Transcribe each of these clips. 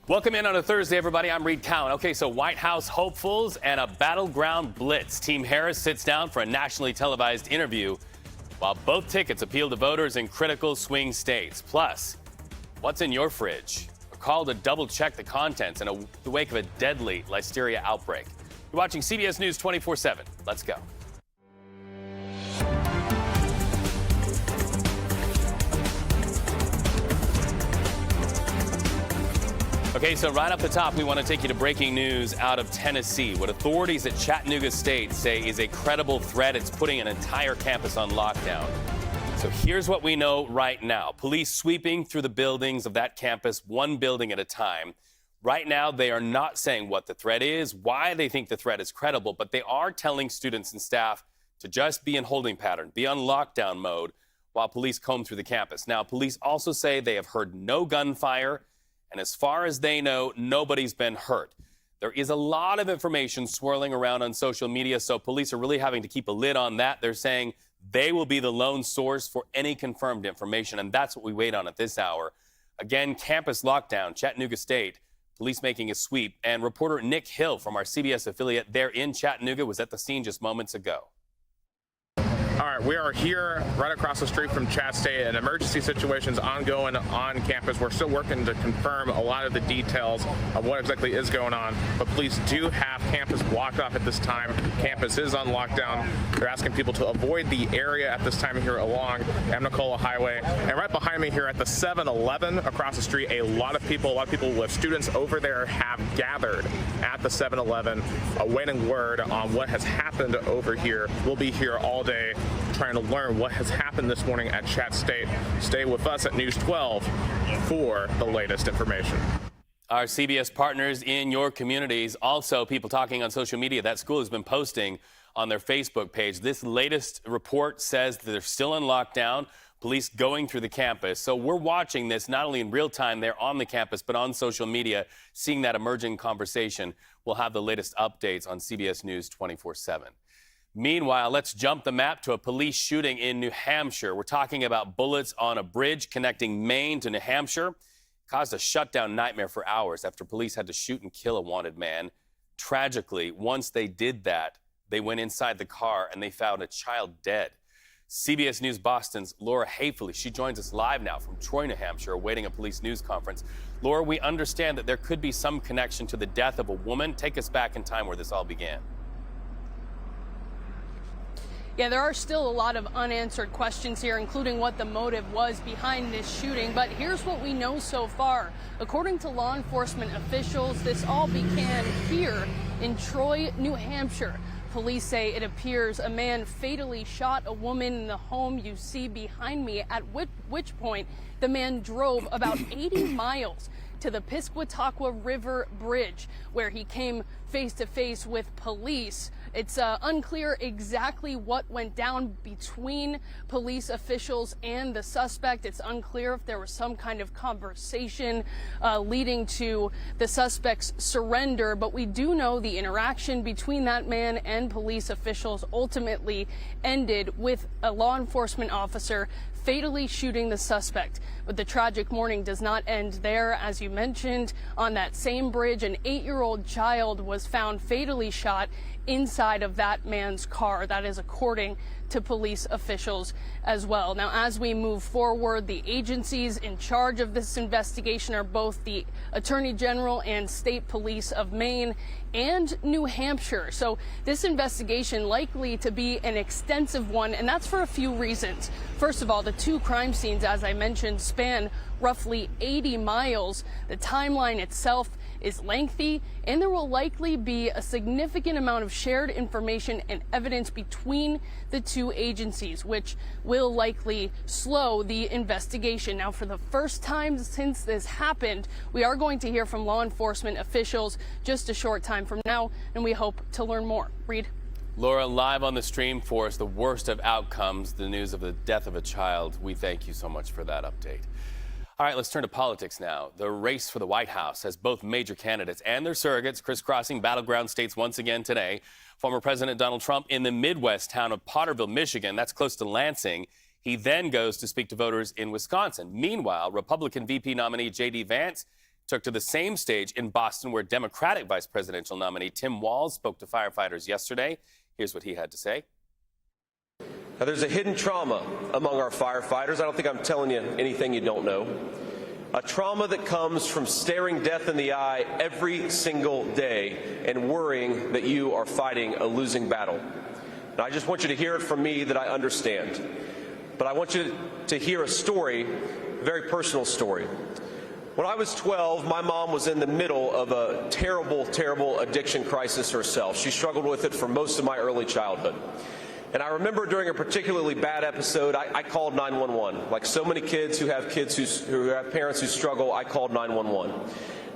Welcome in on a Thursday, everybody. I'm Reed Cowan. Okay, so White House hopefuls and a battleground blitz. Team Harris sits down for a nationally televised interview while both tickets appeal to voters in critical swing states. Plus, what's in your fridge? A call to double check the contents in the wake of a deadly listeria outbreak. You're watching CBS News 24/7. Let's go. Okay, so right off the top, we want to take you to breaking news out of Tennessee. What authorities at Chattanooga State say is a credible threat. It's putting an entire campus on lockdown. So here's what we know right now. Police sweeping through the buildings of that campus, one building at a time. Right now, they are not saying what the threat is, why they think the threat is credible, but they are telling students and staff to just be in holding pattern, be on lockdown mode while police comb through the campus. Now, police also say they have heard no gunfire. And as far as they know, nobody's been hurt. There is a lot of information swirling around on social media, so police are really having to keep a lid on that. They're saying they will be the lone source for any confirmed information, and that's what we wait on at this hour. Again, campus lockdown, Chattanooga State, police making a sweep, and reporter Nick Hill from our CBS affiliate there in Chattanooga was at the scene just moments ago. All right, we are here right across the street from Chat State, and emergency situations ongoing on campus. We're still working to confirm a lot of the details of what exactly is going on, but police do have campus blocked off at this time. Campus is on lockdown. They're asking people to avoid the area at this time here along Amnicola Highway. And right behind me here at the 7-Eleven across the street, a lot of people with students over there have gathered at the 7-Eleven, awaiting word on what has happened over here. We'll be here all day trying to learn what has happened this morning at Chat State. Stay with us at News 12 for the latest information. Our CBS partners in your communities, also people talking on social media, that school has been posting on their Facebook page. This latest report says that they're still in lockdown, police going through the campus. So we're watching this not only in real time there on the campus, but on social media, seeing that emerging conversation. We'll have the latest updates on CBS News 24/7. Meanwhile, let's jump the map to a police shooting in New Hampshire. We're talking about bullets on a bridge connecting Maine to New Hampshire. Caused a shutdown nightmare for hours after police had to shoot and kill a wanted man. Tragically, once they did that, they went inside the car and they found a child dead. CBS News Boston's Laura Hayfley, she joins us live now from Troy, New Hampshire, awaiting a police news conference. Laura, we understand that there could be some connection to the death of a woman. Take us back in time where this all began. Yeah, there are still a lot of unanswered questions here, including what the motive was behind this shooting. But here's what we know so far. According to law enforcement officials, this all began here in Troy, New Hampshire. Police say it appears a man fatally shot a woman in the home you see behind me, at which point the man drove about 80 miles to the Piscataqua River Bridge, where he came face to face with police. It's unclear exactly what went down between police officials and the suspect. It's unclear if there was some kind of conversation leading to the suspect's surrender, but we do know the interaction between that man and police officials ultimately ended with a law enforcement officer fatally shooting the suspect. But the tragic morning does not end there. As you mentioned, on that same bridge, an 8-year-old child was found fatally shot inside of that man's car. That is according to police officials as well. Now, as we move forward, the agencies in charge of this investigation are both the Attorney General and State Police of Maine and New Hampshire. So this investigation likely to be an extensive one, and that's for a few reasons. First of all, the two crime scenes, as I mentioned, span roughly 80 miles. The timeline itself is lengthy, and there will likely be a significant amount of shared information and evidence between the two agencies, which will likely slow the investigation. Now, for the first time since this happened, we are going to hear from law enforcement officials just a short time from now, and we hope to learn more. Reed? Laura, live on the stream for us, the worst of outcomes, the news of the death of a child. We thank you so much for that update. All right, let's turn to politics now. The race for the White House has both major candidates and their surrogates crisscrossing battleground states once again today. Former President Donald Trump in the Midwest town of Potterville, Michigan, that's close to Lansing. He then goes to speak to voters in Wisconsin. Meanwhile, Republican VP nominee J.D. Vance, took to the same stage in Boston where Democratic vice presidential nominee Tim Walz spoke to firefighters yesterday. Here's what he had to say. Now, there's a hidden trauma among our firefighters. I don't think I'm telling you anything you don't know. A trauma that comes from staring death in the eye every single day and worrying that you are fighting a losing battle. And I just want you to hear it from me that I understand. But I want you to hear a story, a very personal story. When I was 12, my mom was in the middle of a terrible, terrible addiction crisis herself. She struggled with it for most of my early childhood. And I remember during a particularly bad episode, I called 911. Like so many kids who have parents who struggle, I called 911.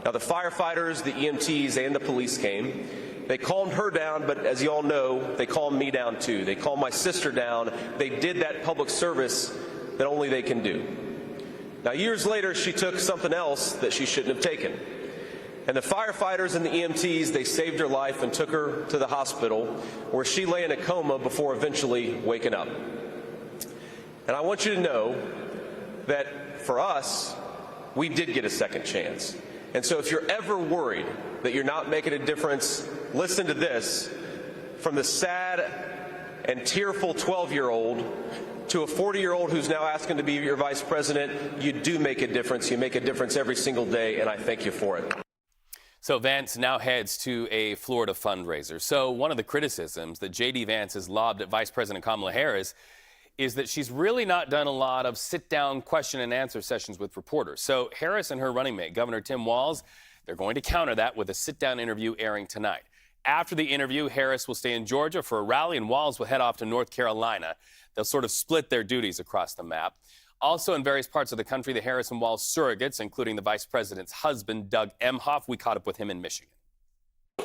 Now the firefighters, the EMTs, and the police came. They calmed her down, but as you all know, they calmed me down too. They calmed my sister down. They did that public service that only they can do. Now years later, she took something else that she shouldn't have taken. And the firefighters and the EMTs, they saved her life and took her to the hospital where she lay in a coma before eventually waking up. And I want you to know that for us, we did get a second chance. And so if you're ever worried that you're not making a difference, listen to this. From the sad and tearful 12-year-old to a 40-year-old who's now asking to be your vice president, you do make a difference. You make a difference every single day, and I thank you for it. So Vance now heads to a Florida fundraiser. So one of the criticisms that J.D. Vance has lobbed at Vice President Kamala Harris is that she's really not done a lot of sit-down question and answer sessions with reporters. So Harris and her running mate, Governor Tim Walz, they're going to counter that with a sit-down interview airing tonight. After the interview, Harris will stay in Georgia for a rally and Walz will head off to North Carolina. They'll sort of split their duties across the map. Also in various parts of the country, the Harris and Walz surrogates, including the vice president's husband, Doug Emhoff. We caught up with him in Michigan.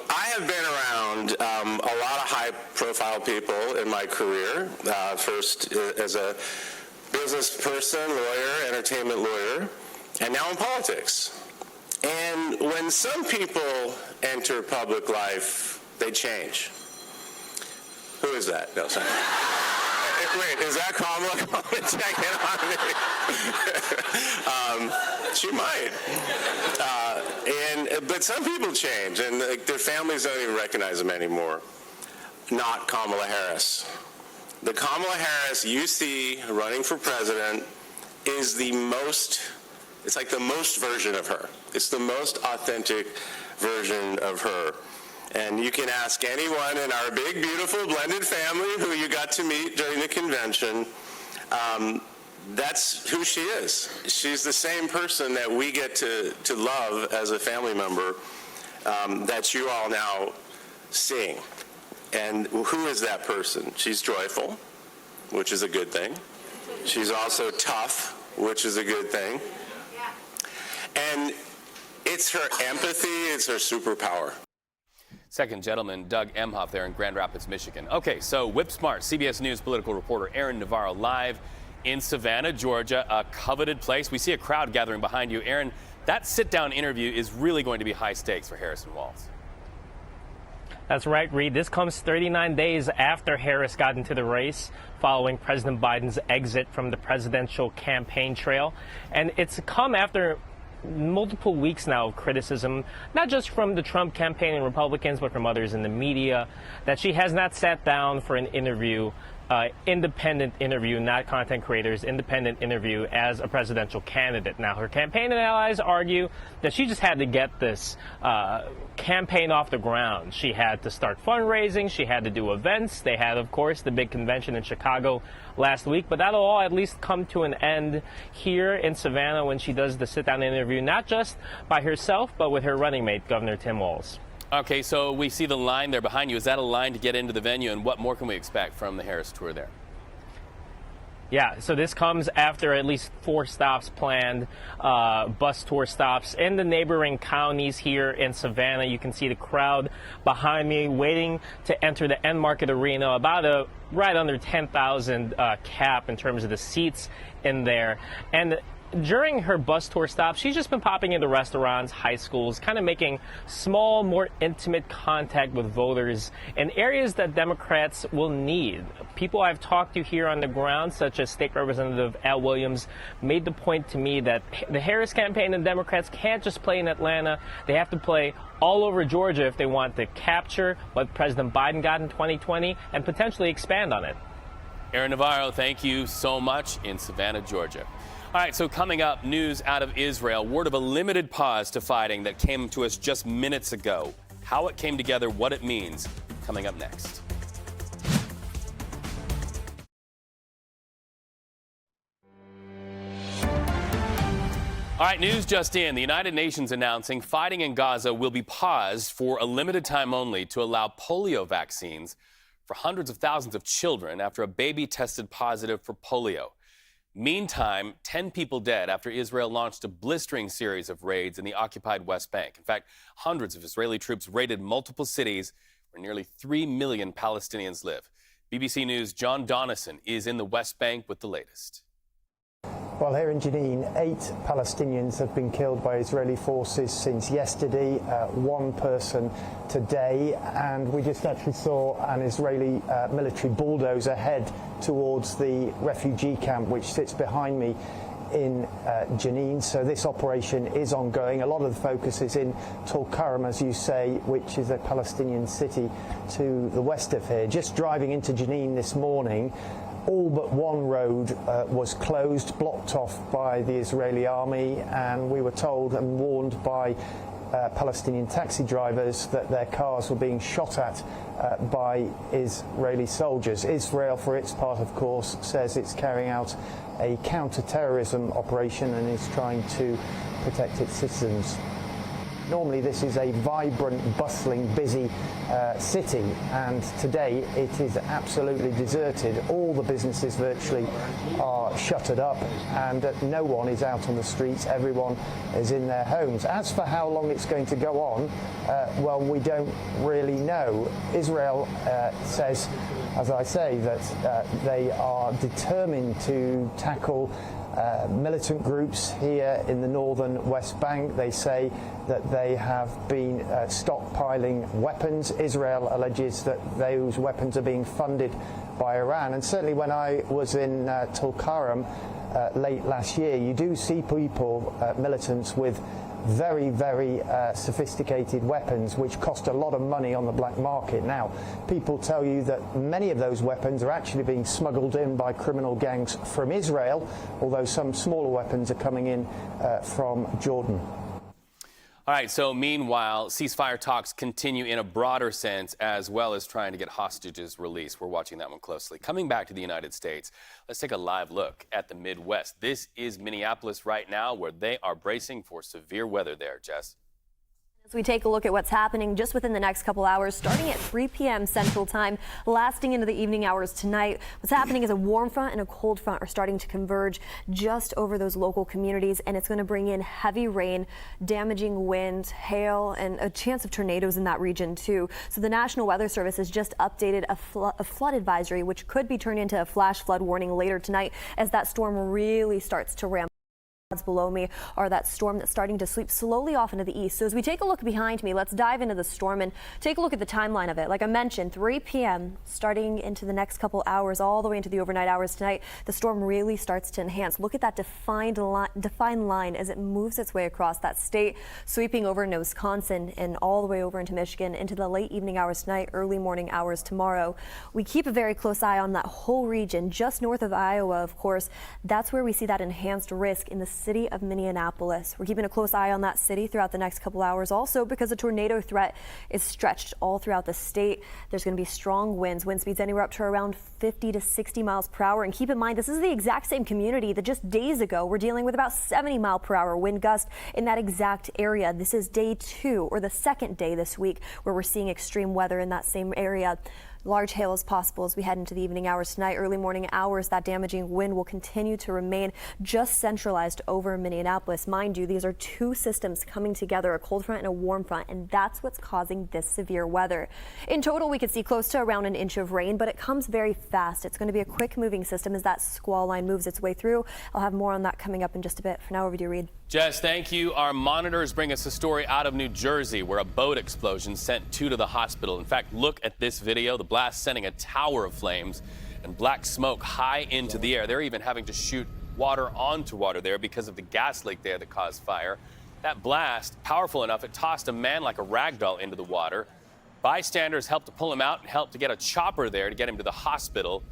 I have been around a lot of high-profile people in my career. First as a business person, lawyer, entertainment lawyer, and now in politics. And when some people enter public life, they change. Who is that? No, sorry. Wait, is that Kamala checking on me? She might. But some people change, and their families don't even recognize them anymore. Not Kamala Harris. The Kamala Harris you see running for president is it's like the most version of her. It's the most authentic version of her. And you can ask anyone in our big, beautiful, blended family who you got to meet during the convention. That's who she is. She's the same person that we get to love as a family member that you all now seeing. And who is that person? She's joyful, which is a good thing. She's also tough, which is a good thing. And it's her empathy, it's her superpower. Second gentleman, Doug Emhoff there in Grand Rapids, Michigan. Okay, so Whip Smart, CBS News political reporter Aaron Navarro live in Savannah, Georgia, a coveted place. We see a crowd gathering behind you. Aaron, that sit-down interview is really going to be high stakes for Harris and Walz. That's right, Reed. This comes 39 days after Harris got into the race following President Biden's exit from the presidential campaign trail. And it's come after multiple weeks now of criticism, not just from the Trump campaign and Republicans, but from others in the media, that she has not sat down for an interview, independent interview, not content creators, independent interview as a presidential candidate. Now, her campaign and allies argue that she just had to get this campaign off the ground. She had to start fundraising. She had to do events. They had, of course, the big convention in Chicago last week, but that'll all at least come to an end here in Savannah when she does the sit-down interview, not just by herself, but with her running mate, Governor Tim Walz. Okay, so we see the line there behind you. Is that a line to get into the venue, and what more can we expect from the Harris tour there? Yeah, so this comes after at least 4 stops planned, bus tour stops in the neighboring counties here in Savannah. You can see the crowd behind me waiting to enter the End Market Arena, about right under 10,000 cap in terms of the seats in there. And during her bus tour stop, she's just been popping into restaurants, high schools, kind of making small, more intimate contact with voters in areas that Democrats will need. People I've talked to here on the ground, such as State Representative Al Williams, made the point to me that the Harris campaign and Democrats can't just play in Atlanta. They have to play all over Georgia if they want to capture what President Biden got in 2020 and potentially expand on it. Aaron Navarro, thank you so much in Savannah, Georgia. All right, so coming up, news out of Israel. Word of a limited pause to fighting that came to us just minutes ago. How it came together, what it means, coming up next. All right, news just in. The United Nations announcing fighting in Gaza will be paused for a limited time only to allow polio vaccines for hundreds of thousands of children after a baby tested positive for polio. Meantime, 10 people dead after Israel launched a blistering series of raids in the occupied West Bank. In fact, hundreds of Israeli troops raided multiple cities where nearly 3 million Palestinians live. BBC News' John Donison is in the West Bank with the latest. Well, here in Jenin, 8 Palestinians have been killed by Israeli forces since yesterday, 1 person today, and we just actually saw an Israeli military bulldozer head towards the refugee camp which sits behind me in Jenin. So this operation is ongoing. A lot of the focus is in Tulkarm, as you say, which is a Palestinian city to the west of here. Just driving into Jenin this morning, all but one road was closed, blocked off by the Israeli army, and we were told and warned by Palestinian taxi drivers that their cars were being shot at by Israeli soldiers. Israel, for its part, of course, says it's carrying out a counter-terrorism operation and is trying to protect its citizens. Normally this is a vibrant, bustling, busy city, and today it is absolutely deserted. All the businesses virtually are shuttered up, and no one is out on the streets. Everyone is in their homes. As for how long it's going to go on, well, we don't really know. Israel says, as I say, that they are determined to tackle militant groups here in the northern West Bank. They say that they have been stockpiling weapons. Israel alleges that those weapons are being funded by Iran. And certainly when I was in Tulkarm late last year, you do see people, militants, with very, very sophisticated weapons which cost a lot of money on the black market. Now, people tell you that many of those weapons are actually being smuggled in by criminal gangs from Israel, although some smaller weapons are coming in from Jordan. All right, so meanwhile, ceasefire talks continue in a broader sense, as well as trying to get hostages released. We're watching that one closely. Coming back to the United States, let's take a live look at the Midwest. This is Minneapolis right now, where they are bracing for severe weather there. Jess? As we take a look at what's happening just within the next couple hours, starting at 3 p.m. Central Time, lasting into the evening hours tonight. What's happening is a warm front and a cold front are starting to converge just over those local communities, and it's going to bring in heavy rain, damaging winds, hail, and a chance of tornadoes in that region too. So the National Weather Service has just updated a flood advisory, which could be turned into a flash flood warning later tonight as that storm really starts to ramp. Below me are that storm that's starting to sweep slowly off into the east. So as we take a look behind me, let's dive into the storm and take a look at the timeline of it. Like I mentioned, 3 p.m. starting into the next couple hours, all the way into the overnight hours tonight, the storm really starts to enhance. Look at that defined line as it moves its way across that state, sweeping over Wisconsin and all the way over into Michigan into the late evening hours tonight, early morning hours tomorrow. We keep a very close eye on that whole region just north of Iowa, of course. That's where we see that enhanced risk in the city of Minneapolis. We're keeping a close eye on that city throughout the next couple hours also because a tornado threat is stretched all throughout the state. There's going to be strong winds, wind speeds anywhere up to around 50 to 60 miles per hour. And keep in mind, this is the exact same community that just days ago we're dealing with about 70 mile per hour wind gust in that exact area. This is day 2, or the second day this week, where we're seeing extreme weather in that same area. Large hail is possible as we head into the evening hours tonight. Early morning hours, that damaging wind will continue to remain just centralized over Minneapolis. Mind you, these are two systems coming together, a cold front and a warm front, and that's what's causing this severe weather. In total, we could see close to around an inch of rain, but it comes very fast. It's going to be a quick moving system as that squall line moves its way through. I'll have more on that coming up in just a bit. For now, over to you, Reed. Jess, thank you. Our monitors bring us a story out of New Jersey where a boat explosion sent 2 to the hospital. In fact, look at this video. The blast sending a tower of flames and black smoke high into the air. They're even having to shoot water onto water there because of the gas leak there that caused fire. That blast, powerful enough, it tossed a man like a rag doll into the water. Bystanders helped to pull him out and helped to get a chopper there to get him to the hospital.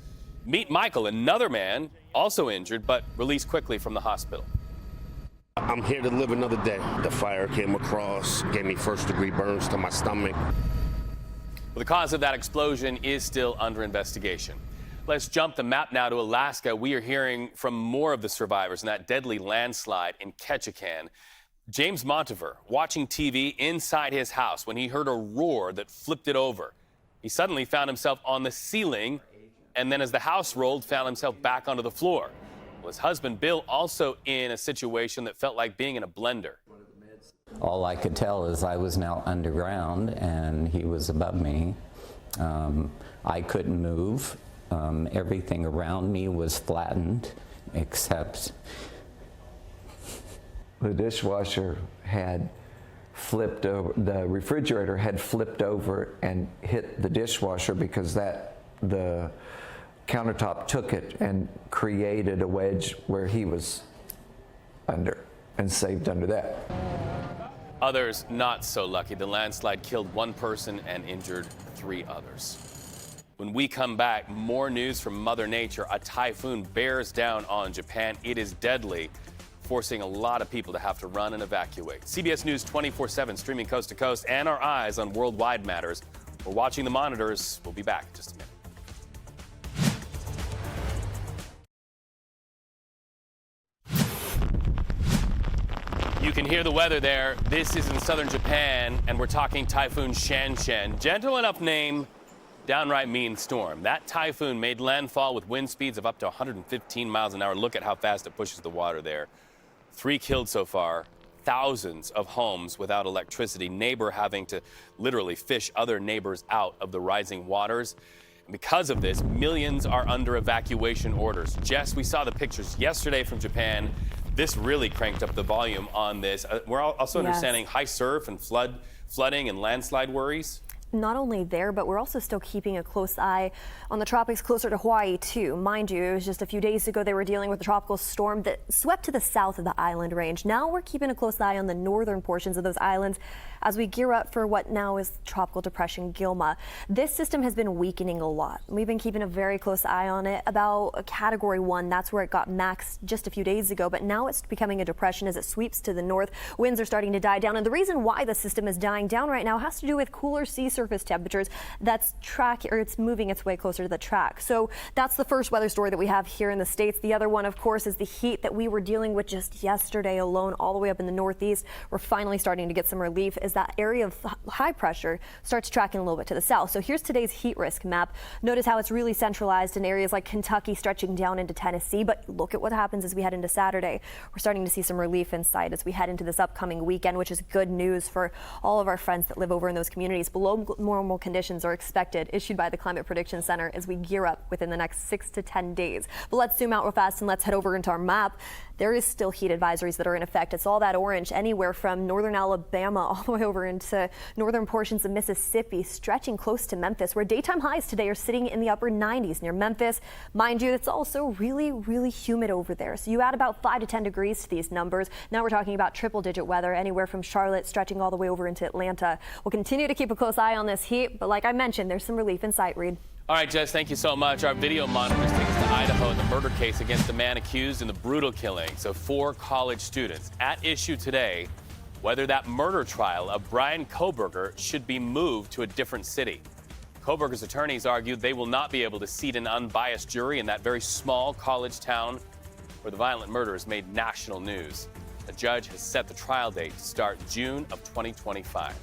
Meet Michael, another man, also injured, but released quickly from the hospital. I'm here to live another day. The fire came across, gave me first-degree burns to my stomach. Well, the cause of that explosion is still under investigation. Let's jump the map now to Alaska. We are hearing from more of the survivors in that deadly landslide in Ketchikan. James Montever watching TV inside his house when he heard a roar that flipped it over. He suddenly found himself on the ceiling, and then as the house rolled, found himself back onto the floor. Well, his husband Bill also in a situation that felt like being in a blender. All I could tell is I was now underground and he was above me. I couldn't move. Everything around me was flattened except the dishwasher had flipped over, the refrigerator had flipped over and hit the dishwasher because the countertop took it and created a wedge where he was under and saved under that. Others not so lucky. The landslide killed 1 person and injured 3 others. When we come back, more news from Mother Nature. A typhoon bears down on Japan. It is deadly, forcing a lot of people to have to run and evacuate. CBS News 24/7, streaming coast to coast, and our eyes on worldwide matters. We're watching the monitors. We'll be back in just a minute. You can hear the weather there. This is in southern Japan, and we're talking Typhoon Shanshan. Gentle enough name, downright mean storm. That typhoon made landfall with wind speeds of up to 115 miles an hour. Look at how fast it pushes the water there. 3 killed so far. Thousands of homes without electricity. Neighbor having to literally fish other neighbors out of the rising waters. And because of this, millions are under evacuation orders. Jess, we saw the pictures yesterday from Japan. This really cranked up the volume on this. We're also understanding high surf and flooding and landslide worries. Not only there, but we're also still keeping a close eye on the tropics closer to Hawaii, too. Mind you, it was just a few days ago they were dealing with a tropical storm that swept to the south of the island range. Now we're keeping a close eye on the northern portions of those islands as we gear up for what now is Tropical Depression Gilma. This system has been weakening a lot. We've been keeping a very close eye on it. About a Category 1, that's where it got maxed just a few days ago, but now it's becoming a depression as it sweeps to the north. Winds are starting to die down, and the reason why the system is dying down right now has to do with cooler sea surface temperatures. It's moving its way closer to the track. So that's the first weather story that we have here in the States. The other one, of course, is the heat that we were dealing with just yesterday alone, all the way up in the Northeast. We're finally starting to get some relief as that area of high pressure starts tracking a little bit to the south. So here's today's heat risk map. Notice how it's really centralized in areas like Kentucky, stretching down into Tennessee. But look at what happens as we head into Saturday. We're starting to see some relief in sight as we head into this upcoming weekend, which is good news for all of our friends that live over in those communities. Below normal conditions are expected, issued by the Climate Prediction Center, as we gear up within the next 6 to 10 days. But let's zoom out real fast and let's head over into our map. There is still heat advisories that are in effect. It's all that orange anywhere from northern Alabama all the way over into northern portions of Mississippi, stretching close to Memphis, where daytime highs today are sitting in the upper 90s near Memphis. Mind you, it's also really, really humid over there. So you add about 5 to 10 degrees to these numbers. Now we're talking about triple-digit weather anywhere from Charlotte stretching all the way over into Atlanta. We'll continue to keep a close eye on this heat, but like I mentioned, there's some relief in sight, Reed. All right, Jess, thank you so much. Our video monitors take us to Idaho in the murder case against the man accused in the brutal killings of 4 college students. At issue today, whether that murder trial of Brian Kohberger should be moved to a different city. Kohberger's attorneys argued they will not be able to seat an unbiased jury in that very small college town where the violent murders made national news. A judge has set the trial date to start June of 2025.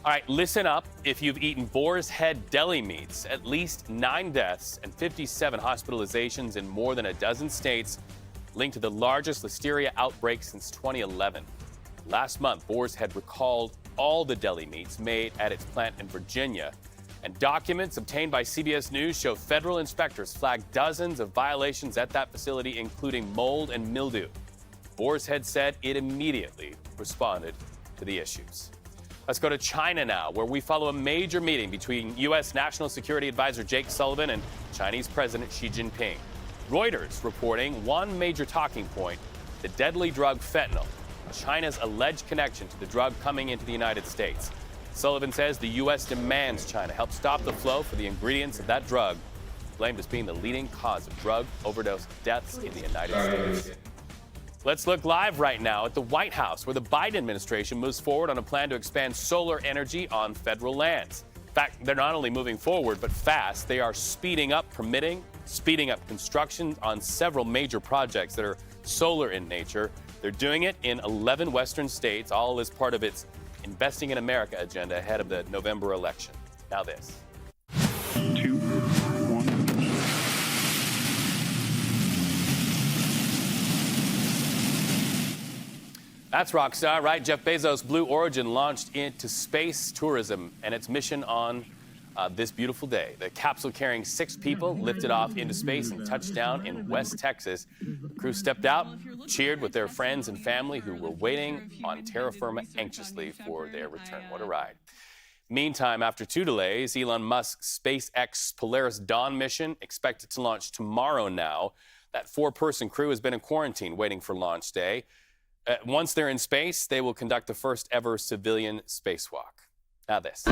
All right, listen up. If you've eaten boar's head deli meats, at least 9 deaths and 57 hospitalizations in more than a dozen states, linked to the largest listeria outbreak since 2011. Last month, Boar's Head recalled all the deli meats made at its plant in Virginia. And documents obtained by CBS News show federal inspectors flagged dozens of violations at that facility, including mold and mildew. Boar's Head said it immediately responded to the issues. Let's go to China now, where we follow a major meeting between U.S. National Security Advisor Jake Sullivan and Chinese President Xi Jinping. Reuters reporting one major talking point, the deadly drug fentanyl, China's alleged connection to the drug coming into the United States. Sullivan says the U.S. demands China help stop the flow for the ingredients of that drug, blamed as being the leading cause of drug overdose deaths in the United States. Let's look live right now at the White House, where the Biden administration moves forward on a plan to expand solar energy on federal lands. In fact, they're not only moving forward, but fast. They are speeding up permitting, speeding up construction on several major projects that are solar in nature. They're doing it in 11 western states, all as part of its Investing in America agenda ahead of the November election. Now this. 2, 1. That's rockstar, right? Jeff Bezos' Blue Origin launched into space tourism and its mission on this beautiful day. The capsule carrying 6 people lifted off into space and touched down in West Texas. The crew stepped out, cheered with their friends and family who were waiting on terra firma anxiously for their return. What a ride. Meantime, after 2 delays, Elon Musk's SpaceX Polaris Dawn mission expected to launch tomorrow now. That 4-person crew has been in quarantine waiting for launch day. Once they're in space, they will conduct the first ever civilian spacewalk. Now this.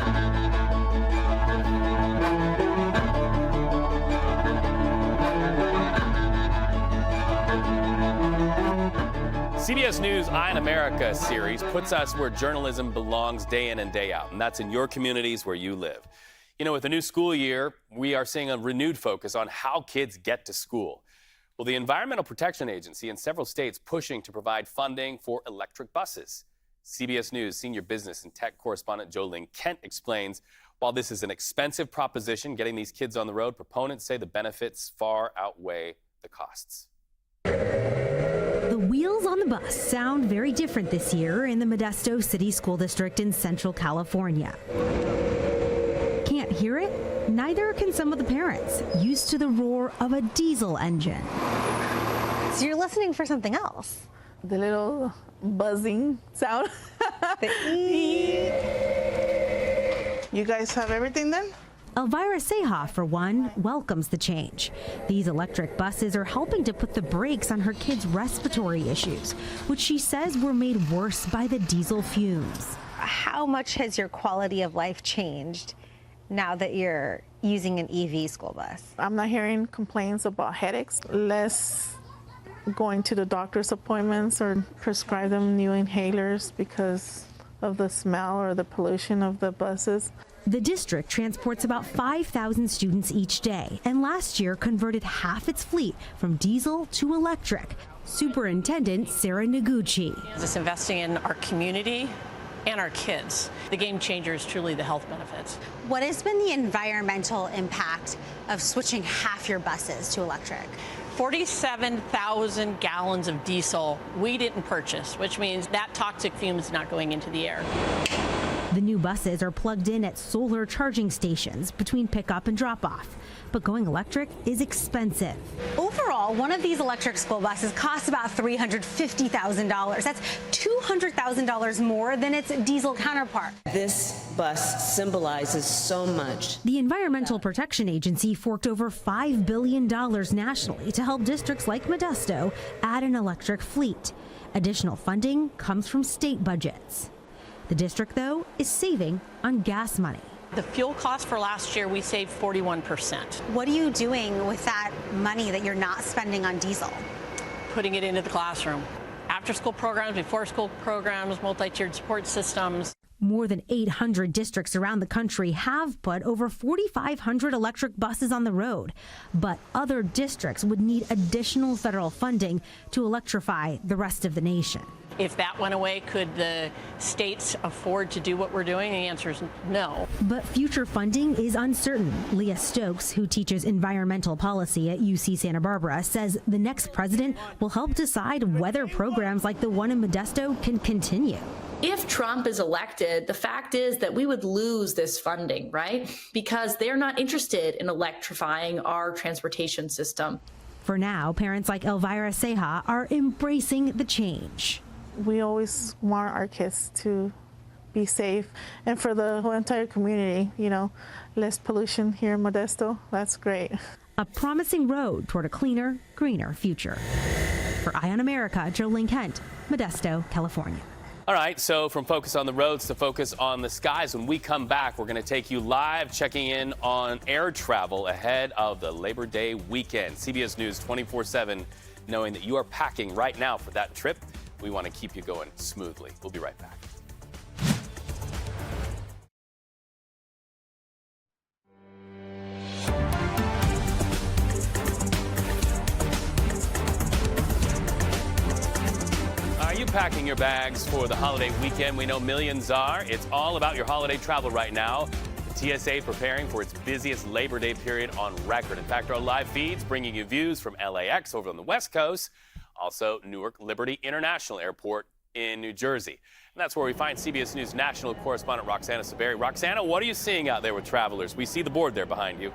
CBS News Eye on America series puts us where journalism belongs day in and day out, and that's in your communities where you live. You know, with the new school year, we are seeing a renewed focus on how kids get to school. Well, the Environmental Protection Agency in several states pushing to provide funding for electric buses. CBS News senior business and tech correspondent Jolene Kent explains, while this is an expensive proposition, getting these kids on the road, proponents say the benefits far outweigh the costs. The wheels on the bus sound very different this year in the Modesto City School District in Central California. Can't hear it? Neither can some of the parents, used to the roar of a diesel engine. So you're listening for something else? The little buzzing sound. The ee. You guys have everything then? Elvira Seha, for one, welcomes the change. These electric buses are helping to put the brakes on her kids' respiratory issues, which she says were made worse by the diesel fumes. How much has your quality of life changed now that you're using an EV school bus? I'm not hearing complaints about headaches, less going to the doctor's appointments or prescribe them new inhalers because of the smell or the pollution of the buses. The district transports about 5,000 students each day, and last year converted half its fleet from diesel to electric. Superintendent Sarah Noguchi. It's investing in our community and our kids. The game changer is truly the health benefits. What has been the environmental impact of switching half your buses to electric? 47,000 gallons of diesel we didn't purchase, which means that toxic fume is not going into the air. The new buses are plugged in at solar charging stations between pickup and drop-off. But going electric is expensive. Overall, one of these electric school buses costs about $350,000. That's $200,000 more than its diesel counterpart. This bus symbolizes so much. The Environmental Protection Agency forked over $5 billion nationally to help districts like Modesto add an electric fleet. Additional funding comes from state budgets. The district, though, is saving on gas money. The fuel cost for last year, we saved 41%. What are you doing with that money that you're not spending on diesel? Putting it into the classroom. After-school programs, before-school programs, multi-tiered support systems. More than 800 districts around the country have put over 4,500 electric buses on the road. But other districts would need additional federal funding to electrify the rest of the nation. If that went away, could the states afford to do what we're doing? The answer is no. But future funding is uncertain. Leah Stokes, who teaches environmental policy at UC Santa Barbara, says the next president will help decide whether programs like the one in Modesto can continue. If Trump is elected, the fact is that we would lose this funding, right? Because they're not interested in electrifying our transportation system. For now, parents like Elvira Ceja are embracing the change. We always want our kids to be safe, and for the whole entire community, less pollution here in Modesto. That's great. A promising road toward a cleaner, greener future. For Eye on America, Jolene Kent, Modesto, California. All right, so from focus on the roads to focus on the skies. When we come back, we're going to take you live, checking in on air travel ahead of the Labor Day weekend. CBS News 24/7, knowing that you are packing right now for that trip. We want to keep you going smoothly. We'll be right back. Are you packing your bags for the holiday weekend? We know millions are. It's all about your holiday travel right now. The TSA preparing for its busiest Labor Day period on record. In fact, our live feeds bringing you views from LAX over on the West Coast, also Newark Liberty International Airport in New Jersey. And that's where we find CBS News national correspondent Roxana Saberi. Roxana, what are you seeing out there with travelers? We see the board there behind you.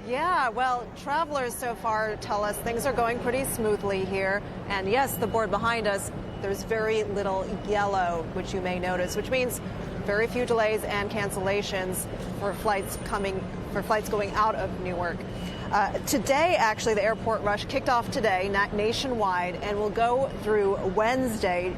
Yeah, well, travelers so far tell us things are going pretty smoothly here. And yes, the board behind us, there's very little yellow, which you may notice, which means very few delays and cancellations for flights going out of Newark. Today, actually, the airport rush kicked off today nationwide and will go through Wednesday.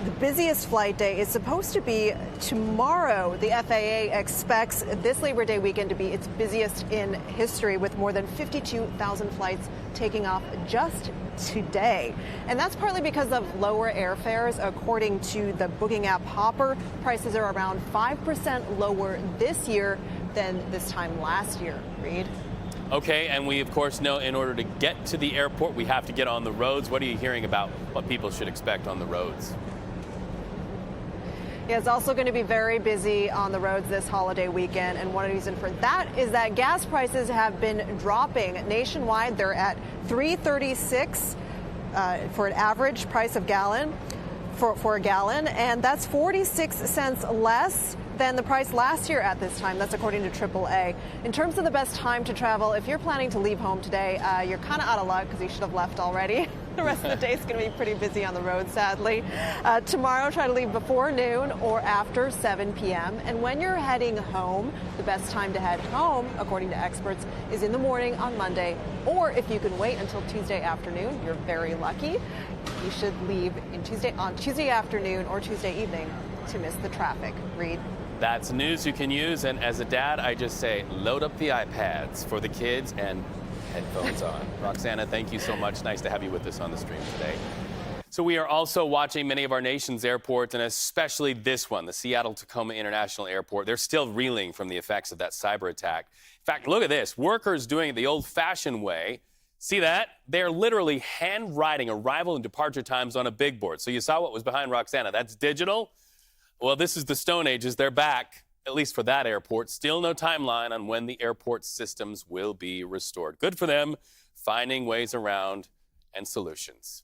The busiest flight day is supposed to be tomorrow. The FAA expects this Labor Day weekend to be its busiest in history, with more than 52,000 flights taking off just today. And that's partly because of lower airfares. According to the booking app Hopper, prices are around 5% lower this year than this time last year. Reed? Okay, and we, of course, know in order to get to the airport, we have to get on the roads. What are you hearing about what people should expect on the roads? Yeah, it's also going to be very busy on the roads this holiday weekend, and one reason for that is that gas prices have been dropping nationwide. They're at $3.36 for an average price of for a gallon, and that's 46 cents less than the price last year at this time. That's according to AAA. In terms of the best time to travel, if you're planning to leave home today, you're kind of out of luck because you should have left already. The rest of the day is going to be pretty busy on the road, sadly. Tomorrow, try to leave before noon or after 7 p.m. And when you're heading home, the best time to head home, according to experts, is in the morning on Monday. Or if you can wait until Tuesday afternoon, you're very lucky. You should leave on Tuesday afternoon or Tuesday evening to miss the traffic. Reed? That's news you can use. And as a dad, I just say load up the iPads for the kids and headphones on. Roxana, thank you so much. Nice to have you with us on the stream today. So we are also watching many of our nation's airports, and especially this one, the Seattle-Tacoma International Airport. They're still reeling from the effects of that cyber attack. In fact, look at this. Workers doing it the old-fashioned way. See that? They're literally handwriting arrival and departure times on a big board. So you saw what was behind Roxana. That's digital. Well, this is the Stone Ages. They're back, at least for that airport. Still no timeline on when the airport systems will be restored. Good for them, finding ways around and solutions.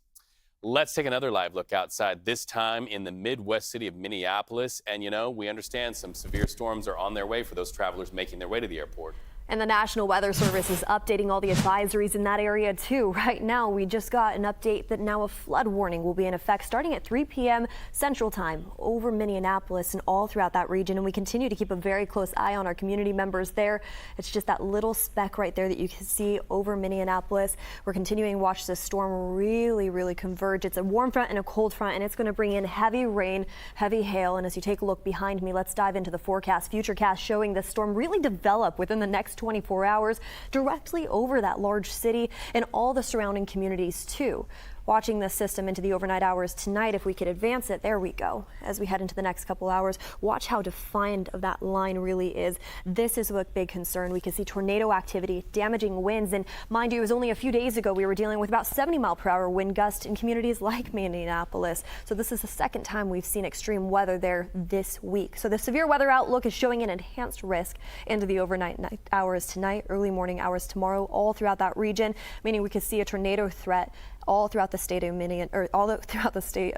Let's take another live look outside, this time in the Midwest city of Minneapolis. And, we understand some severe storms are on their way for those travelers making their way to the airport. And the National Weather Service is updating all the advisories in that area, too. Right now, we just got an update that now a flood warning will be in effect starting at 3 p.m. Central Time over Minneapolis and all throughout that region. And we continue to keep a very close eye on our community members there. It's just that little speck right there that you can see over Minneapolis. We're continuing to watch this storm really converge. It's a warm front and a cold front, and it's going to bring in heavy rain, heavy hail. And as you take a look behind me, let's dive into the forecast. Futurecast showing this storm really develop within the next 24 hours directly over that large city and all the surrounding communities too. Watching this system into the overnight hours tonight, if we could advance it, there we go. As we head into the next couple hours, watch how defined of that line really is. This is a big concern. We can see tornado activity, damaging winds, and mind you, it was only a few days ago we were dealing with about 70-mile-per-hour wind gusts in communities like Minneapolis. So this is the second time we've seen extreme weather there this week. So the severe weather outlook is showing an enhanced risk into the overnight hours tonight, early morning hours tomorrow, all throughout that region, meaning we could see a tornado threat all throughout the state of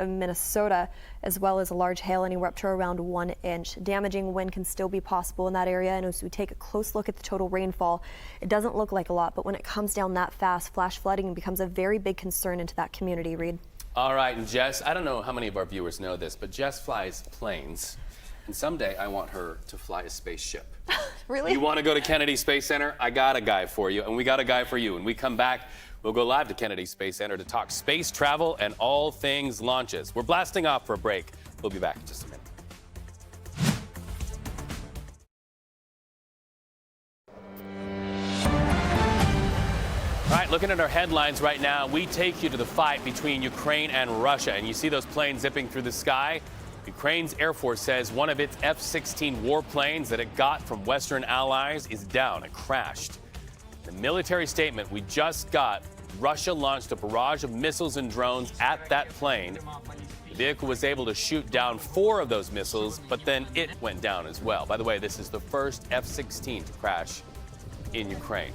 Minnesota, as well as a large hail anywhere up to around 1 inch. Damaging wind can still be possible in that area, and as we take a close look at the total rainfall, it doesn't look like a lot, but when it comes down that fast, flash flooding becomes a very big concern into that community, Reed. All right, and Jess, I don't know how many of our viewers know this, but Jess flies planes, and someday I want her to fly a spaceship. Really? You want to go to Kennedy Space Center? I got a guy for you, and we got a guy for you. When we come back, we'll go live to Kennedy Space Center to talk space travel and all things launches. We're blasting off for a break. We'll be back in just a minute. All right, looking at our headlines right now, we take you to the fight between Ukraine and Russia. And you see those planes zipping through the sky? Ukraine's Air Force says one of its F-16 warplanes that it got from Western allies is down. It crashed. In the military statement we just got, Russia launched a barrage of missiles and drones at that plane. The vehicle was able to shoot down 4 of those missiles, but then it went down as well. By the way, this is the first F-16 to crash in Ukraine.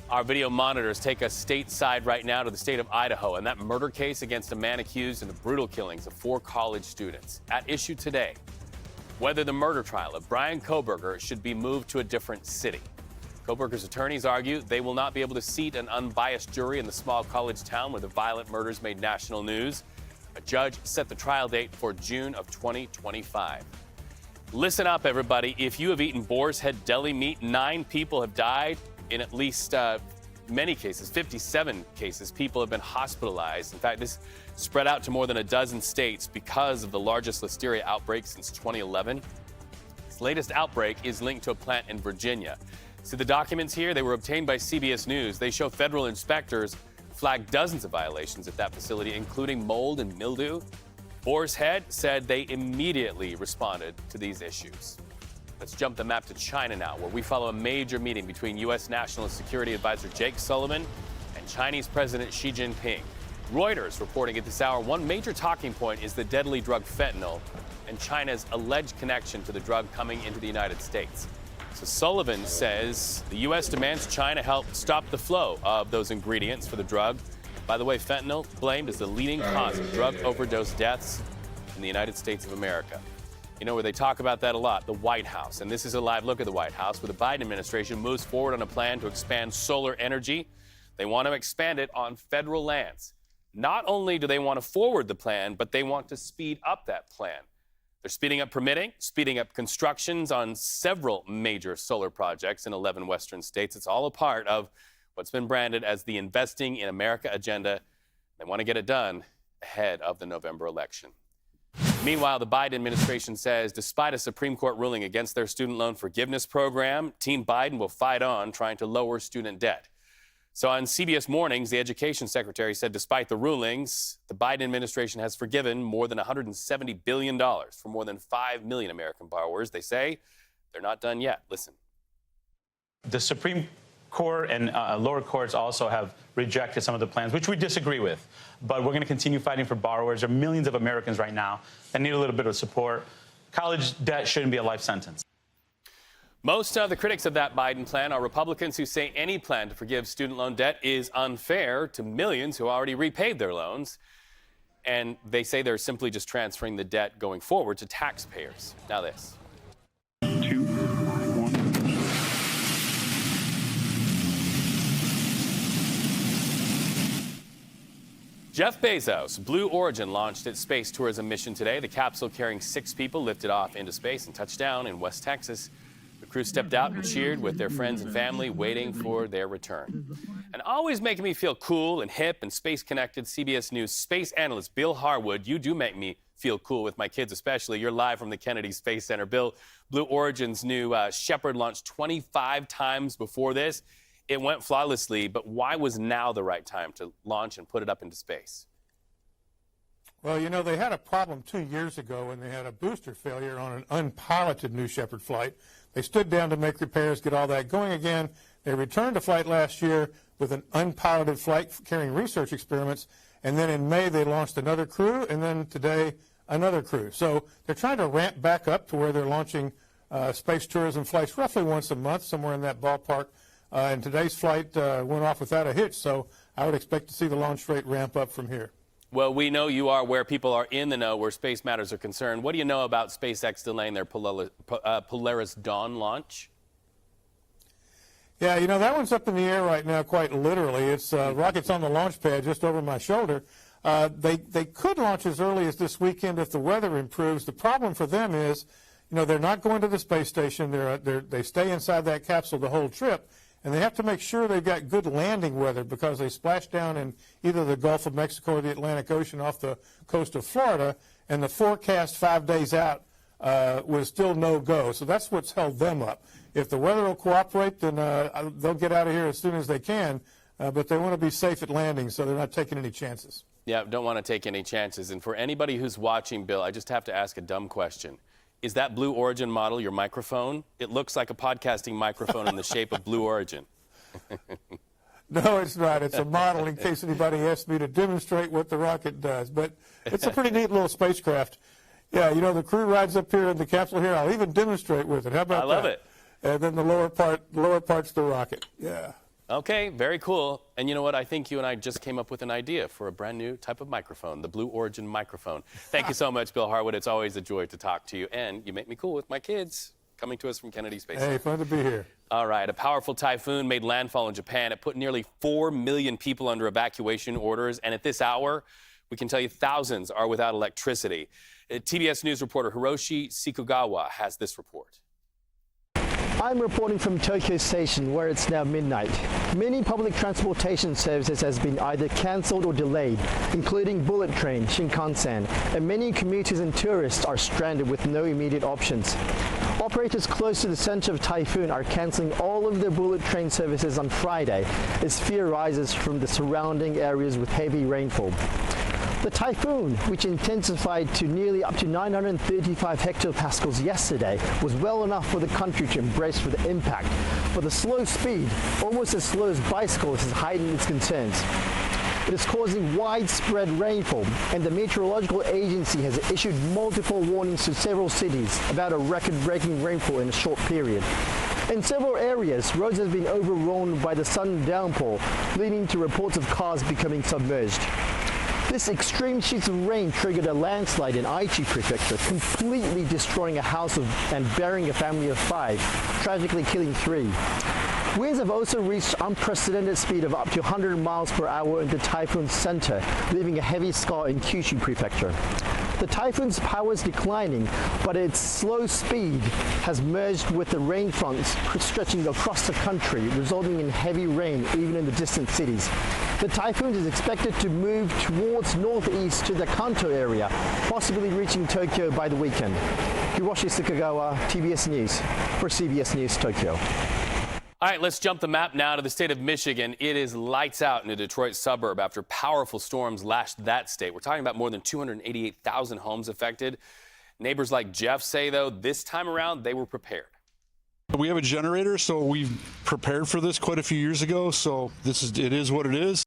Our video monitors take us stateside right now to the state of Idaho and that murder case against a man accused in the brutal killings of 4 college students. At issue today, whether the murder trial of Brian Kohberger should be moved to a different city. Kohberger's attorneys argue they will not be able to seat an unbiased jury in the small college town where the violent murders made national news. A judge set the trial date for June of 2025. Listen up, everybody. If you have eaten boar's head deli meat, 9 people have died. In at least many cases, 57 cases, people have been hospitalized. In fact, this spread out to more than a dozen states because of the largest listeria outbreak since 2011. This latest outbreak is linked to a plant in Virginia. See the documents here? They were obtained by CBS News. They show federal inspectors flagged dozens of violations at that facility, including mold and mildew. Boar's Head said they immediately responded to these issues. Let's jump the map to China now, where we follow a major meeting between U.S. National Security Advisor Jake Sullivan and Chinese President Xi Jinping. Reuters reporting at this hour, one major talking point is the deadly drug fentanyl and China's alleged connection to the drug coming into the United States. So Sullivan says the U.S. demands China help stop the flow of those ingredients for the drug. By the way, fentanyl blamed as the leading cause of drug overdose deaths in the United States of America. You know where they talk about that a lot, the White House. And this is a live look at the White House, where the Biden administration moves forward on a plan to expand solar energy. They want to expand it on federal lands. Not only do they want to forward the plan, but they want to speed up that plan. They're speeding up permitting, speeding up constructions on several major solar projects in 11 western states. It's all a part of what's been branded as the Investing in America agenda. They want to get it done ahead of the November election. Meanwhile, the Biden administration says despite a Supreme Court ruling against their student loan forgiveness program, Team Biden will fight on trying to lower student debt. So on CBS Mornings, the education secretary said despite the rulings, the Biden administration has forgiven more than $170 billion for more than 5 million American borrowers. They say they're not done yet. Listen. The Supreme Court and lower courts also have rejected some of the plans, which we disagree with. But we're going to continue fighting for borrowers. There are millions of Americans right now that need a little bit of support. College debt shouldn't be a life sentence. Most of the critics of that Biden plan are Republicans who say any plan to forgive student loan debt is unfair to millions who already repaid their loans. And they say they're simply just transferring the debt going forward to taxpayers. Now this. 2, 1. Jeff Bezos' Blue Origin launched its space tourism mission today. The capsule carrying 6 people lifted off into space and touched down in West Texas. The crew stepped out and cheered with their friends and family waiting for their return. And always making me feel cool and hip and space-connected, CBS News space analyst Bill Harwood. You do make me feel cool with my kids especially. You're live from the Kennedy Space Center. Bill, Blue Origin's new Shepard launched 25 times before this. It went flawlessly, but why was now the right time to launch and put it up into space? Well, you know, they had a problem 2 years ago when they had a booster failure on an unpiloted New Shepard flight. They stood down to make repairs, get all that going again. They returned to flight last year with an unpiloted flight carrying research experiments, and then in May they launched another crew, and then today another crew. So they're trying to ramp back up to where they're launching space tourism flights roughly once a month, somewhere in that ballpark. And today's flight went off without a hitch, so I would expect to see the launch rate ramp up from here. Well, we know you are where people are in the know where space matters are concerned. What do you know about SpaceX delaying their Polaris Dawn launch? Yeah, you know, that one's up in the air right now, quite literally. It's rockets on the launch pad just over my shoulder. They could launch as early as this weekend if the weather improves. The problem for them is, you know, they're not going to the space station. They stay inside that capsule the whole trip, and they have to make sure they've got good landing weather because they splash down in either the Gulf of Mexico or the Atlantic Ocean off the coast of Florida, and the forecast 5 days out was still no-go. So that's what's held them up. If the weather will cooperate, then they'll get out of here as soon as they can, but they want to be safe at landing, so they're not taking any chances. Yeah, don't want to take any chances. And for anybody who's watching, Bill, I just have to ask a dumb question. Is that Blue Origin model your microphone? It looks like a podcasting microphone in the shape of Blue Origin. No, it's not. It's a model in case anybody asks me to demonstrate what the rocket does. But it's a pretty neat little spacecraft. Yeah, you know, the crew rides up here in the capsule here. I'll even demonstrate with it. How about that? I love it. And then the lower part's the rocket. Yeah. Okay, very cool. And you know what? I think you and I just came up with an idea for a brand new type of microphone, the Blue Origin microphone. Thank you so much, Bill Harwood. It's always a joy to talk to you. And you make me cool with my kids coming to us from Kennedy Space Center. Hey, fun to be here. All right, a powerful typhoon made landfall in Japan. It put nearly 4 million people under evacuation orders. And at this hour, we can tell you thousands are without electricity. TBS News reporter Hiroshi Sikugawa has this report. I'm reporting from Tokyo Station, where it's now midnight. Many public transportation services has been either cancelled or delayed, including bullet train, Shinkansen, and many commuters and tourists are stranded with no immediate options. Operators close to the center of Typhoon are cancelling all of their bullet train services on Friday as fear rises from the surrounding areas with heavy rainfall. The typhoon, which intensified to nearly up to 935 hectopascals yesterday, was well enough for the country to embrace for the impact, but the slow speed, almost as slow as bicycles, has heightened its concerns. It is causing widespread rainfall, and the Meteorological Agency has issued multiple warnings to several cities about a record-breaking rainfall in a short period. In several areas, roads have been overrun by the sudden downpour, leading to reports of cars becoming submerged. This extreme sheets of rain triggered a landslide in Aichi Prefecture, completely destroying a house and burying a family of 5, tragically killing 3. Winds have also reached unprecedented speed of up to 100 miles per hour in the typhoon's center, leaving a heavy scar in Kyushu Prefecture. The typhoon's power is declining, but its slow speed has merged with the rain fronts stretching across the country, resulting in heavy rain even in the distant cities. The typhoon is expected to move towards northeast to the Kanto area, possibly reaching Tokyo by the weekend. Hiroshi Sikugawa, TBS News, for CBS News Tokyo. All right, let's jump the map now to the state of Michigan. It is lights out in a Detroit suburb after powerful storms lashed that state. We're talking about more than 288,000 homes affected. Neighbors like Jeff say, though, this time around, they were prepared. We have a generator, so we've prepared for this quite a few years ago, so it is what it is.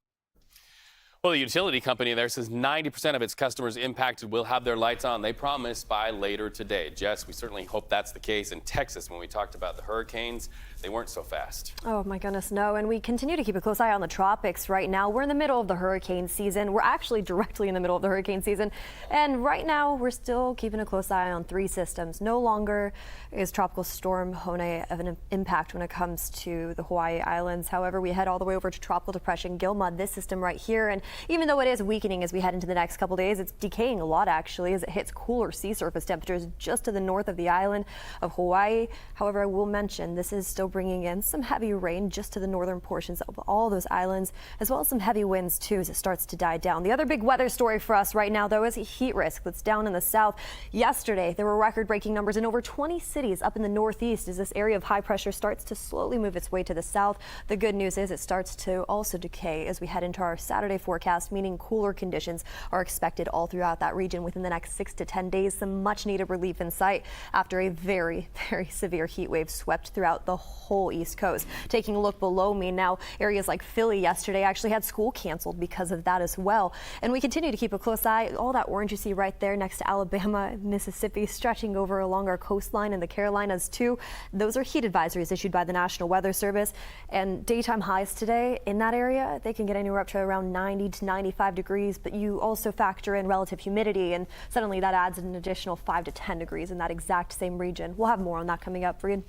Well, the utility company there says 90% of its customers impacted will have their lights on. They promise by later today. Jess, we certainly hope that's the case. In Texas, when we talked about the hurricanes, they weren't so fast. Oh, my goodness, no. And we continue to keep a close eye on the tropics right now. We're in the middle of the hurricane season. We're actually directly in the middle of the hurricane season. And right now, we're still keeping a close eye on 3 systems. No longer is Tropical Storm Hone of an impact when it comes to the Hawaii Islands. However, we head all the way over to Tropical Depression Gilma, this system right here. And even though it is weakening as we head into the next couple days, it's decaying a lot actually as it hits cooler sea surface temperatures just to the north of the island of Hawaii. However, I will mention this is still bringing in some heavy rain just to the northern portions of all those islands, as well as some heavy winds too as it starts to die down. The other big weather story for us right now, though, is a heat risk that's down in the south. Yesterday, there were record-breaking numbers in over 20 cities up in the northeast as this area of high pressure starts to slowly move its way to the south. The good news is it starts to also decay as we head into our Saturday forecast, meaning cooler conditions are expected all throughout that region within the next 6 to 10 days. Some much needed relief in sight after a very severe heat wave swept throughout the whole East Coast. Taking a look below me now, areas like Philly yesterday actually had school canceled because of that as well. And we continue to keep a close eye. All that orange you see right there next to Alabama, Mississippi, stretching over along our coastline in the Carolinas too. Those are heat advisories issued by the National Weather Service. And daytime highs today in that area, they can get anywhere up to around 90 to 95 degrees, but you also factor in relative humidity, and suddenly that adds an additional 5 to 10 degrees in that exact same region. We'll have more on that coming up, Reed.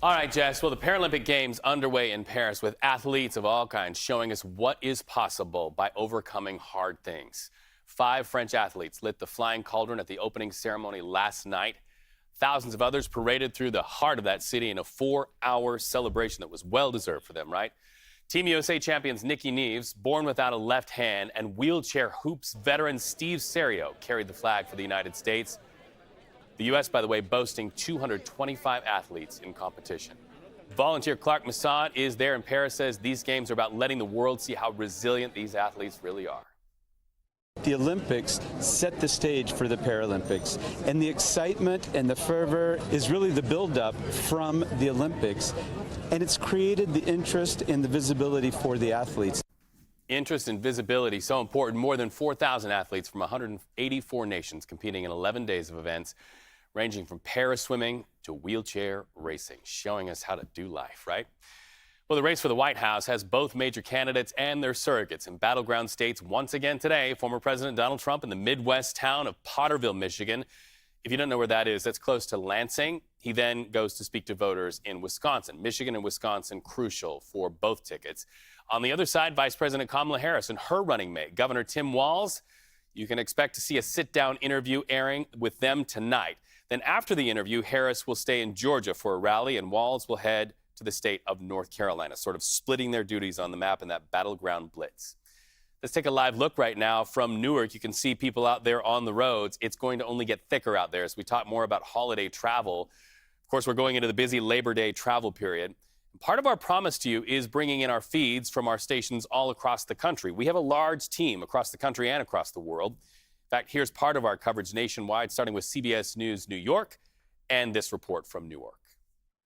All right, Jess. Well, the Paralympic Games underway in Paris with athletes of all kinds showing us what is possible by overcoming hard things. 5 French athletes lit the flying cauldron at the opening ceremony last night. Thousands of others paraded through the heart of that city in a 4-hour celebration that was well-deserved for them, right? Team USA champions Nikki Neves, born without a left hand, and wheelchair hoops veteran Steve Serio carried the flag for the United States. The U.S., by the way, boasting 225 athletes in competition. Volunteer Clark Masad is there in Paris, says these games are about letting the world see how resilient these athletes really are. The Olympics set the stage for the Paralympics, and the excitement and the fervor is really the buildup from the Olympics, and it's created the interest and the visibility for the athletes. Interest and visibility, so important. More than 4,000 athletes from 184 nations competing in 11 days of events, ranging from para-swimming to wheelchair racing, showing us how to do life, right? Well, the race for the White House has both major candidates and their surrogates in battleground states once again today. Former President Donald Trump in the Midwest town of Potterville, Michigan. If you don't know where that is, that's close to Lansing. He then goes to speak to voters in Wisconsin. Michigan and Wisconsin crucial for both tickets. On the other side, Vice President Kamala Harris and her running mate, Governor Tim Walz. You can expect to see a sit-down interview airing with them tonight. Then after the interview, Harris will stay in Georgia for a rally, and Walz will head to the state of North Carolina, sort of splitting their duties on the map in that battleground blitz. Let's take a live look right now from Newark. You can see people out there on the roads. It's going to only get thicker out there as we talk more about holiday travel. Of course, we're going into the busy Labor Day travel period. Part of our promise to you is bringing in our feeds from our stations all across the country. We have a large team across the country and across the world. In fact, here's part of our coverage nationwide, starting with CBS News New York and this report from Newark.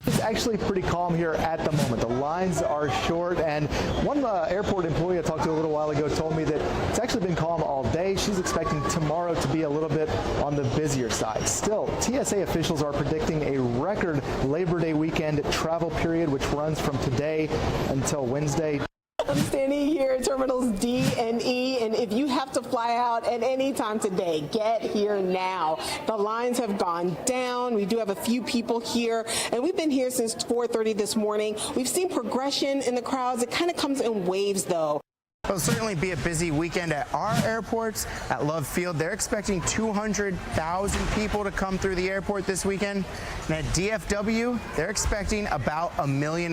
It's actually pretty calm here at the moment. The lines are short, and one airport employee I talked to a little while ago told me that it's actually been calm all day. She's expecting tomorrow to be a little bit on the busier side. Still, TSA officials are predicting a record Labor Day weekend travel period, which runs from today until Wednesday. I'm standing here at terminals D and E, and if you have to fly out at any time today, get here now. The lines have gone down. We do have a few people here, and we've been here since 4:30 this morning. We've seen progression in the crowds. It kind of comes in waves, though. It'll certainly be a busy weekend at our airports. At Love Field, they're expecting 200,000 people to come through the airport this weekend. And at DFW, they're expecting about 1.5 million.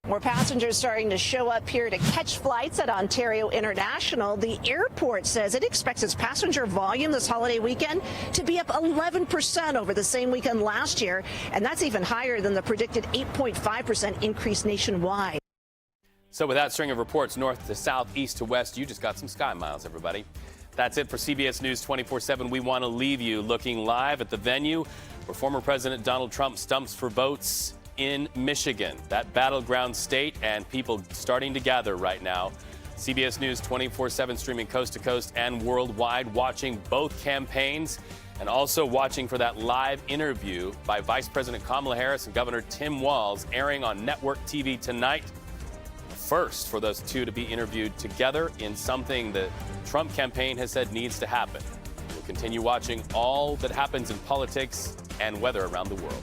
More passengers starting to show up here to catch flights at Ontario International. The airport says it expects its passenger volume this holiday weekend to be up 11% over the same weekend last year. And that's even higher than the predicted 8.5% increase nationwide. So with that string of reports north to south, east to west, you just got some sky miles, everybody. That's it for CBS News 24/7. We want to leave you looking live at the venue where former President Donald Trump stumps for votes in Michigan, that battleground state, and people starting to gather right now. CBS News 24/7 streaming coast to coast and worldwide, watching both campaigns and also watching for that live interview by Vice President Kamala Harris and Governor Tim Walz airing on network TV tonight. First for those two to be interviewed together in something the Trump campaign has said needs to happen. We'll continue watching all that happens in politics and weather around the world.